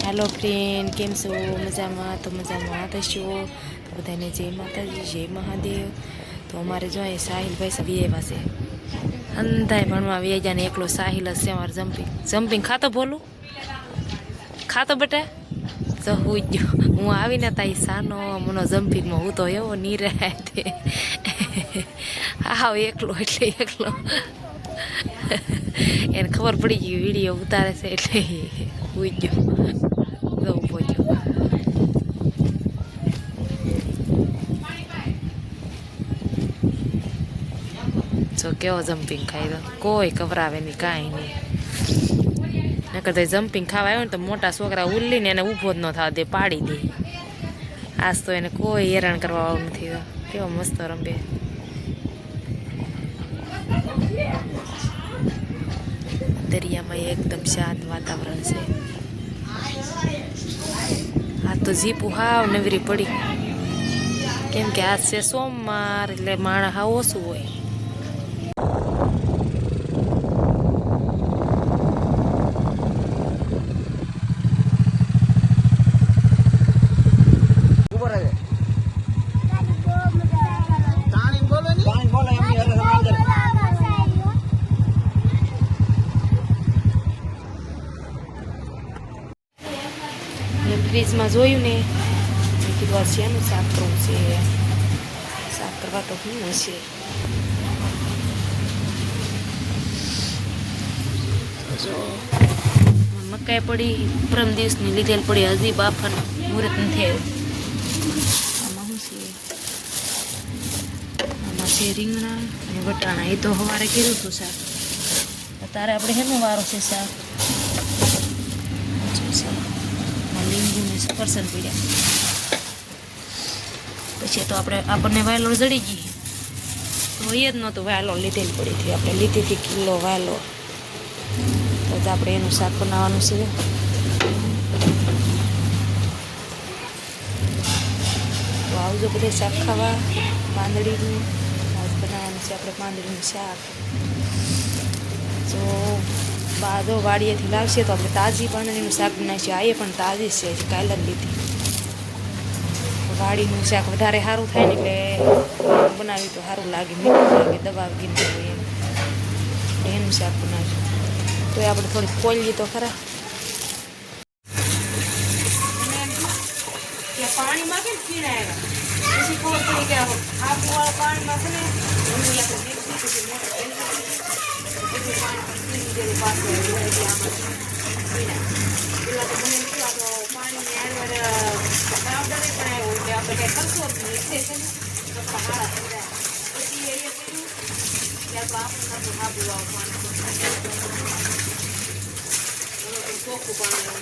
Hello friend केम छो मजामा तो मजामा थशो तो बधाने जय माताजी जय महादेव। तो अमारे जो है साहिल भाई सब ये पासे अंधाय भणवा वे जाने एकलो साहिल से अमार जम्पिंग जम्पिंग खातो बोलू खातो बेटा तो हुई जो हूँ आवीने ताई सानो मनो जम्पिंग में हूँ तो एवो नी रहते आव एकलो એટલે એકલો એને ખબર પડી ગઈ વિડીયો ઉતારે છે એટલે હુઈ ગયો જવું પહોંચ્યો જો કેવો જમ્પિંગ ખાઈ દો કોઈ કવરાવે નહીં કાંઈ નહીં નકર તો જમ્પિંગ ખાવા આવ્યો ને તો મોટા છોકરા ઉલ્લીને એને ઊભો જ ન થવા દે પાડી દે આજ તો એને કોઈ હેરાન કરવા વાળું નથી કેવો મસ્ત રમે દરિયામાં એકદમ શાંત વાતાવરણ છે આ તો જીપું હાવ નવરી પડી કેમ કે આજ છે સોમવાર એટલે માણસ હાવ ઓછું હોય ફ્રીજમાં જોયું ને મેં કીધું આ શેનું શાક કરવું છે શાક કરવા તો શું હશે જો મકાઈ પડી પરમ દિવસની લીધેલ પડી હજી બાફાનું મુહૂર્ત નથી આવ્યું આમાં શું છે આમાં છે રીંગણા અને વટાણા એ તો સવારે કીધું હતું શાક અત્યારે આપણે શેનો વારો છે શાક લીંબુ ને સફરજન પીડ્યા પછી તો આપણને વાયલો જડી ગઈ તો એ જ નહોતું વાયલો લીધેલી પડી હતી આપણે લીધી હતી કિલો વાયલો તો આપણે એનું શાક બનાવવાનું છે તો આવજો બધે શાક ખાવા પાંદડીનું આજ બનાવવાનું છે આપણે પાંદડીનું શાક જો બાદો વાડીએથી લાવશે તો આપણે તાજી પાંદડીનું શાક બનાવીશું આ એ પણ તાજી છે હજી કાલ જ લીધી વાડીનું શાક વધારે સારું થાય ને એટલે બનાવી તો સારું લાગે મીઠું લાગે દવા વગીને હોય એનું શાક બનાવીશું તો એ આપણે થોડીક ખોલીએ તો ખરા પાણીમાં કેમ પીણા આવ્યા પછી ખબર પડી કે આબુવાળા પાણીમાં છે ને ચોખ્ખું પાણી